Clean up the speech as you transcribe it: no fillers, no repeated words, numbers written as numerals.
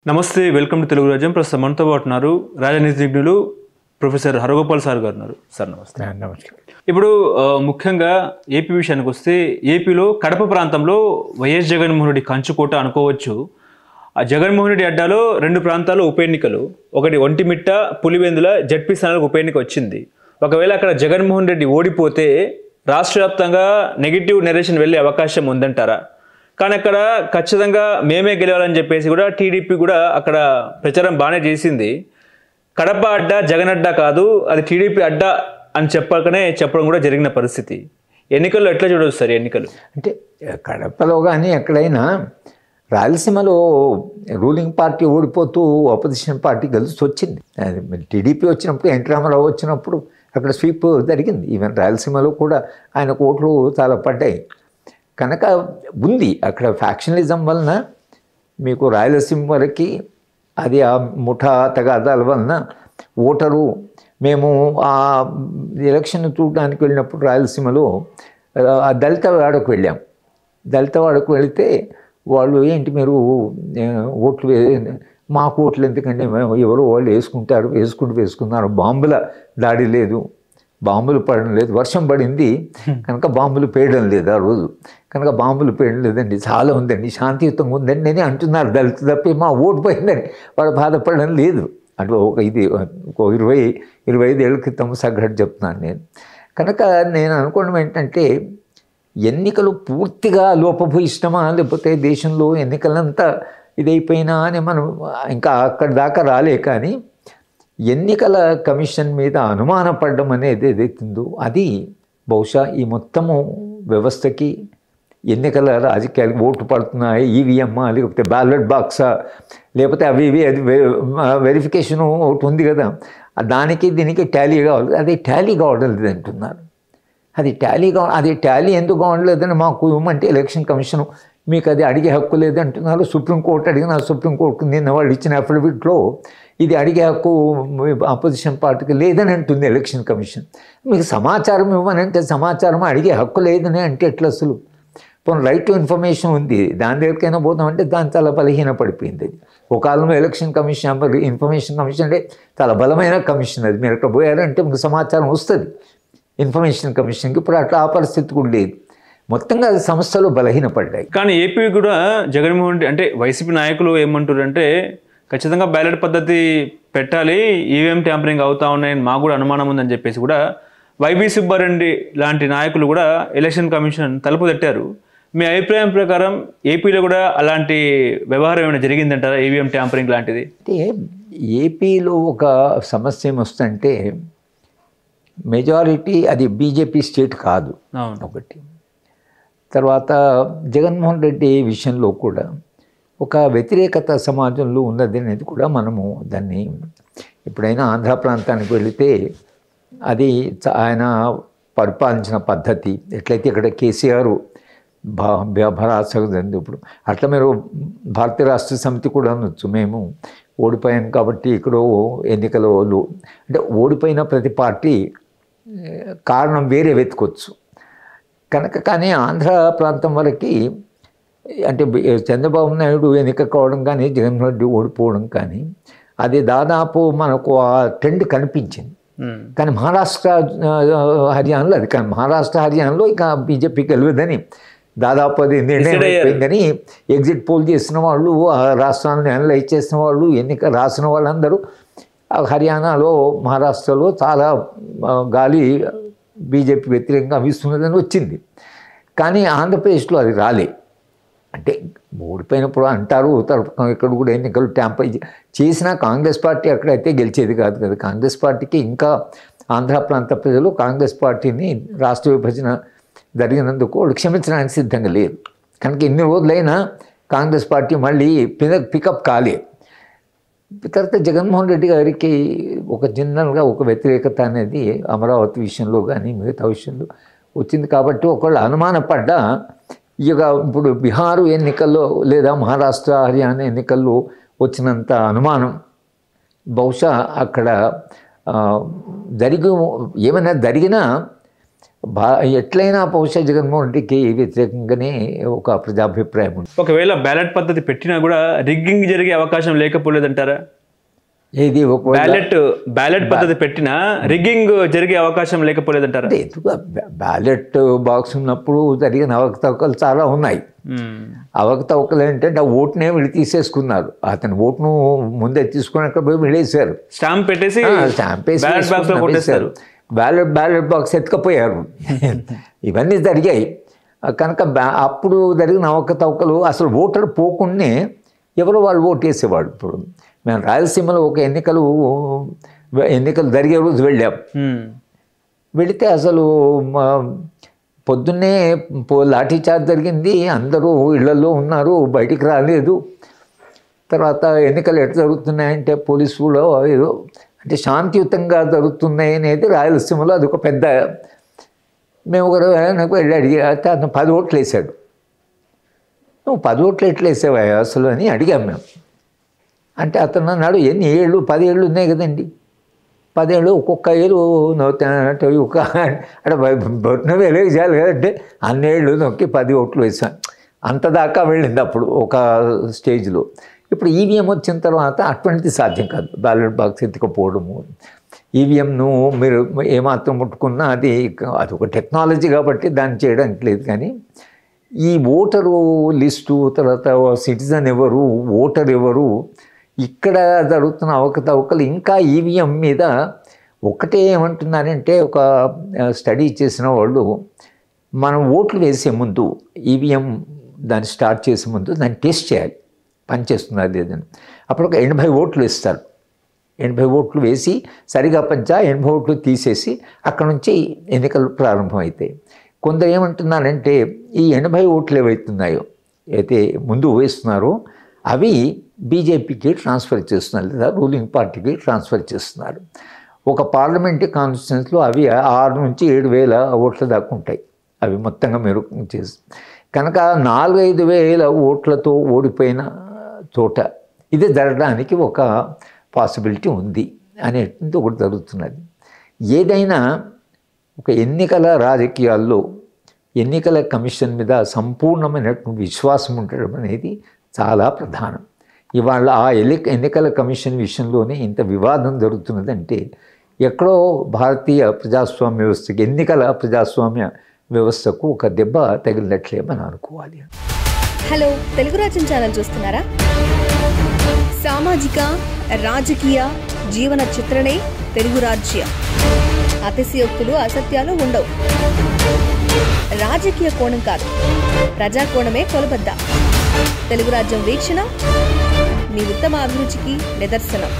నమస్తే, welcome to Telugu రాజ్యం. ప్రస్తుతం మనతో పాటు ఉన్నారు రాజనీతిజ్ఞులు ప్రొఫెసర్ హరగోపాల్ సార్ గారు ఉన్నారు. సార్ నమస్తే. నమస్కారం. ఇప్పుడు ముఖ్యంగా ఏపీ విషయానికి వస్తే, ఏపీలో కడప ప్రాంతంలో వైఎస్ జగన్మోహన్ రెడ్డి కంచుకోట అనుకోవచ్చు. ఆ జగన్మోహన్ రెడ్డి అడ్డాలో రెండు ప్రాంతాల్లో ఉప ఎన్నికలు, ఒకటి ఒంటిమిట్ట, పులివెందుల జడ్పీ స్థానాలకు ఉప ఎన్నిక వచ్చింది. ఒకవేళ అక్కడ జగన్మోహన్ రెడ్డి ఓడిపోతే రాష్ట్ర వ్యాప్తంగా నెగిటివ్ నెరేషన్ వెళ్ళే అవకాశం ఉందంటారా? కానీ అక్కడ ఖచ్చితంగా మేమే గెలవాలని చెప్పేసి కూడా టీడీపీ కూడా అక్కడ ప్రచారం బాగానే చేసింది. కడప అడ్డా జగన్ అడ్డా కాదు, అది టీడీపీ అడ్డా అని చెప్పడం కూడా జరిగిన పరిస్థితి. ఎన్నికల్లో ఎట్లా చూడవచ్చు సార్ ఎన్నికలు? అంటే కడపలో కానీ ఎక్కడైనా రాయలసీమలో రూలింగ్ పార్టీ ఓడిపోతూ అపోజిషన్ పార్టీ కలిసి వచ్చింది. టీడీపీ వచ్చినప్పుడు, ఎన్టీ రామారావు వచ్చినప్పుడు అక్కడ స్వీప్ జరిగింది. ఈవెన్ రాయలసీమలో కూడా ఆయనకు ఓట్లు చాలా పడ్డాయి. కనుక ఉంది అక్కడ ఫ్యాక్షనలిజం వలన మీకు రాయలసీమ వరకు అది ఆ ముఠా తగాదాల వలన ఓటరు మేము ఆ ఎలక్షన్ చూడడానికి వెళ్ళినప్పుడు రాయలసీమలో దళితవాడకు వెళ్ళాం. దళితవాడకు వెళితే వాళ్ళు ఏంటి మీరు ఓట్లు మాకు ఓట్లు ఎందుకంటే ఎవరో వాళ్ళు వేసుకున్నారు, బాంబుల దాడి లేదు, బాంబులు పడడం లేదు, వర్షం పడింది కనుక బాంబులు పేయడం లేదు ఆ రోజు, కనుక బాంబులు పేయడం లేదండి, చాలా ఉందండి, శాంతియుతంగా ఉందండి అని అంటున్నారు. దళిత తప్పి మా ఓటు పోయిందని వాడు బాధపడడం లేదు. అటు ఇది 20-25 ఏళ్ళ క్రితం సంఘటన చెప్తున్నాను నేను. కనుక నేను అనుకోవడం ఏంటంటే ఎన్నికలు పూర్తిగా లోపభూయిష్టమా, లేకపోతే దేశంలో ఎన్నికలంతా ఇదైపోయినా అని మనం ఇంకా అక్కడి దాకా రాలే. కానీ ఎన్నికల కమిషన్ మీద అనుమానపడడం అనేది ఏదైతుందో అది బహుశా ఈ మొత్తము వ్యవస్థకి, ఎన్నికల రాజకీయాలకు ఓటు పడుతున్నాయి, ఈవీఎమ్మా లేకపోతే బ్యాలెట్ బాక్సా లేకపోతే అవి అది వెరిఫికేషను ఒకటి ఉంది కదా, దానికి దీనికి టాలీ కావాలి, అది టాలీ కావడం లేదంటున్నారు. అది టాలీ ఎందుకు కావడం లేదని మాకు ఇవ్వమంటే ఎలక్షన్ కమిషన్ మీకు అది అడిగే హక్కు లేదంటున్నారు. సుప్రీంకోర్టు అడిగిన సుప్రీంకోర్టు నిన్న వాళ్ళు ఇచ్చిన అఫిడవిట్లో ఇది అడిగే హక్కు అపోజిషన్ పార్టీకి లేదని అంటుంది ఎలక్షన్ కమిషన్. మీకు సమాచారం ఇవ్వనంటే సమాచారం అడిగే హక్కు లేదని అంటే ఎట్లా? అసలు పోనీ రైట్ టు ఇన్ఫర్మేషన్ ఉంది, దాని దగ్గరికైనా పోతామంటే దాని చాలా బలహీన పడిపోయింది. అది ఒక కాలంలో ఎలక్షన్ కమిషన్, ఇన్ఫర్మేషన్ కమిషన్ అంటే చాలా బలమైన కమిషన్. అది మీరు అక్కడ పోయారంటే మీకు సమాచారం వస్తుంది ఇన్ఫర్మేషన్ కమిషన్కి. ఇప్పుడు అట్లా ఆ పరిస్థితి కూడా లేదు. మొత్తంగా సంస్థలు బలహీనపడ్డాయి. కానీ ఏపీ కూడా జగన్మోహన్ రెడ్డి అంటే వైసీపీ నాయకులు ఏమంటారు అంటే ఖచ్చితంగా బ్యాలెట్ పద్ధతి పెట్టాలి, ఈవీఎం ట్యాంపరింగ్ అవుతా ఉన్నాయని మాకు కూడా అనుమానం ఉందని చెప్పేసి కూడా వైబీ సుబ్బారెడ్డి లాంటి నాయకులు కూడా ఎలక్షన్ కమిషన్ తలుపు తట్టారు. మీ అభిప్రాయం ప్రకారం ఏపీలో కూడా అలాంటి వ్యవహారం ఏమైనా జరిగిందంటారా, ఈవీఎం ట్యాంపరింగ్ లాంటిది? అంటే ఏపీలో ఒక సమస్య ఏమొస్తుందంటే మెజారిటీ అది బీజేపీ స్టేట్ కాదు ఒకటి. తర్వాత జగన్మోహన్ రెడ్డి విషయంలో కూడా ఒక వ్యతిరేకత సమాజంలో ఉన్నది అనేది కూడా మనము దాన్ని ఎప్పుడైనా ఆంధ్ర ప్రాంతానికి వెళితే అది ఆయన పరిపాలించిన పద్ధతి ఎట్లయితే ఇక్కడ కేసీఆర్ భరాసంది ఇప్పుడు అట్లా మీరు భారతీయ రాష్ట్ర సమితి కూడా అనొచ్చు. మేము ఓడిపోయాం కాబట్టి ఇక్కడ ఎన్నికలు అంటే ఓడిపోయిన ప్రతి పార్టీ కారణం వేరే వెతుకొచ్చు. కానీ ఆంధ్ర ప్రాంతం వరకు అంటే చంద్రబాబు నాయుడు ఎన్నిక కావడం కానీ జగన్మోహన్ రెడ్డి ఓడిపోవడం కానీ అది దాదాపు మనకు ఆ ట్రెండ్ కనిపించింది. కానీ మహారాష్ట్ర హర్యానాలో అది కానీ హర్యానాలో ఇక బీజేపీ గెలవదని దాదాపు అది నిర్ణయం అయిపోయిందని ఎగ్జిట్ పోల్ చేసిన వాళ్ళు, ఆ రాష్ట్రాలను అనలైజ్ చేసిన వాళ్ళు, ఎన్నిక రాసిన వాళ్ళందరూ హర్యానాలో మహారాష్ట్రలో చాలా గాలి బీజేపీ వ్యతిరేకంగా వీస్తున్నదని వచ్చింది. కానీ ఆంధ్రప్రదేశ్లో అది రాలే. అంటే ఓడిపోయినప్పుడు అంటారు ఇక్కడ కూడా ఎన్నికలు ట్యాంపర్ చేసినా కాంగ్రెస్ పార్టీ అక్కడైతే గెలిచేది కాదు కదా. కాంగ్రెస్ పార్టీకి ఇంకా ఆంధ్ర ప్రాంత ప్రజలు కాంగ్రెస్ పార్టీని రాష్ట్ర విభజన జరిగినందుకు వాళ్ళు క్షమించడానికి సిద్ధంగా లేరు. కనుక ఎన్ని రోజులైనా కాంగ్రెస్ పార్టీ మళ్ళీ పికప్ కాలే. తర్వాత జగన్మోహన్ రెడ్డి గారికి ఒక జనరల్గా ఒక వ్యతిరేకత అనేది అమరావతి విషయంలో కానీ మిగతా విషయంలో వచ్చింది. కాబట్టి ఒకళ్ళు అనుమానపడ్డా ఇక ఇప్పుడు బీహారు ఎన్నికల్లో లేదా మహారాష్ట్ర హర్యానా ఎన్నికల్లో వచ్చినంత అనుమానం బహుశా అక్కడ ఏమైనా జరిగినా ఎట్లయినా బహుశా జగన్మోహన్ రెడ్డికి వ్యతిరేకంగానే ఒక ప్రజాభిప్రాయం ఉంది. ఒకవేళ బ్యాలెట్ పద్ధతి పెట్టినా కూడా రిగ్గింగ్ జరిగే అవకాశం లేకపోలేదంటారా? ఏది బ్యాలెట్ పద్ధతి పెట్టినా రిగ్గింగ్ జరిగే అవకాశం లేకపోలేదంటారా? బ్యాలెట్ బాక్స్ ఉన్నప్పుడు జరిగిన అవకతవకలు చాలా ఉన్నాయి. అవకతవకలు ఏంటంటే ఆ ఓటునే వీళ్ళు తీసేసుకున్నారు. అతని ఓటును ముందే తీసుకుని అక్కడ పోయి వెళ్ళేశారు, స్టాంప్ పెట్టేసి బ్యాలెట్ బాక్స్ ఎత్తుకపోయారు. ఇవన్నీ జరిగాయి కనుక అప్పుడు జరిగిన అవకతవకలు అసలు ఓటర్ పోకుండానే ఎవరో వాళ్ళు ఓటు వేసేవాడు. ఇప్పుడు మేము రాయలసీమలో ఒక ఎన్నికలు జరిగే రోజు వెళ్ళాం. వెళితే అసలు పొద్దున్నే లాఠీచార్జ్ జరిగింది, అందరూ ఇళ్లలో ఉన్నారు, బయటికి రాలేదు. తర్వాత ఎన్నికలు ఎట్లా జరుగుతున్నాయంటే పోలీసులు ఏదో అంటే శాంతియుతంగా జరుగుతున్నాయి అనేది రాయలసీమలో అదొక పెద్ద. మేము ఒకరు వెళ్ళి అడిగా, అతను 10 ఓట్లు వేసాడు. నువ్వు 10 ఓట్లు ఎట్లా వేసావా అసలు అని అడిగాం మేము. అంటే అతను అన్నాడు, 10 ఏళ్ళు ఉన్నాయి కదండి, 10 ఏళ్ళు ఒక్కొక్క ఏళ్ళు నవ్వుతానంటే ఒక అంటే బొట్టిన వేలే చేయాలి కదంటే అన్నేళ్ళు నొక్కి 10 ఓట్లు వేసాను. అంతదాకా వెళ్ళింది అప్పుడు ఒక స్టేజ్లో. ఇప్పుడు ఈవీఎం వచ్చిన తర్వాత అటువంటిది సాధ్యం కాదు. బ్యాలెట్ బాక్స్ ఎత్తుకపోవడము, ఈవీఎంను మీరు ఏమాత్రం ముట్టుకున్నా అది ఒక టెక్నాలజీ కాబట్టి దాన్ని చేయడానికి లేదు. కానీ ఈ ఓటరు లిస్టు తర్వాత సిటిజన్ ఎవరు, ఓటర్ ఎవరు, ఇక్కడ జరుగుతున్న అవకతవకలు ఇంకా ఈవీఎం మీద ఒకటే ఏమంటున్నారంటే ఒక స్టడీ చేసిన వాళ్ళు మనం ఓట్లు వేసే ముందు ఈవీఎం దాన్ని స్టార్ట్ చేసే ముందు దాన్ని టెస్ట్ చేయాలి పనిచేస్తున్నారు లేదని. అప్పుడు ఒక 80 ఓట్లు ఇస్తారు. 80 ఓట్లు వేసి సరిగా 80 ఓట్లు తీసేసి అక్కడ నుంచి ఎన్నికలు ప్రారంభమవుతాయి. కొందరు ఏమంటున్నారంటే ఈ 80 ఓట్లు ఏవైతున్నాయో అయితే ముందు వేస్తున్నారో అవి బీజేపీకి ట్రాన్స్ఫర్ చేస్తున్నారు లేదా రూలింగ్ పార్టీకి ట్రాన్స్ఫర్ చేస్తున్నారు. ఒక పార్లమెంటరీ కాన్స్టిట్యున్సీలో అవి 6 నుంచి 7,000 ఓట్ల దాకా ఉంటాయి. అవి మొత్తంగా మీరు చేసి కనుక 4-5 వేల ఓట్లతో ఓడిపోయిన చోట ఇది జరగడానికి ఒక పాసిబిలిటీ ఉంది అనేటువంటి ఒకటి జరుగుతున్నది. ఏదైనా ఒక ఎన్నికల రాజకీయాల్లో ఎన్నికల కమిషన్ మీద సంపూర్ణమైనటువంటి విశ్వాసం ఉండడం అనేది చాలా ప్రధానం. ఇవాళ ఆ ఎన్నికల కమిషన్ విషయంలోనే ఇంత వివాదం జరుగుతున్నదంటే ఎక్కడో భారతీయ ప్రజాస్వామ్య వ్యవస్థకి, ఎన్నికల ప్రజాస్వామ్య వ్యవస్థకు ఒక దెబ్బ తగిలినట్లే మనం అనుకోవాలి. హలో, తెలుగు రాజ్యం ఛానల్ చూస్తున్నారా? సామాజిక రాజకీయ జీవన చిత్రణే తెలుగు రాజ్యం. అతిశయోక్తులు అసత్యాలు ఉండవు. రాజకీయ కోణం కాదు, ప్రజా కోణమే కొలబద్ద. తెలుగు రాజ్యం వీక్షణ మీ ఉత్తమ అభిరుచికి నిదర్శనం.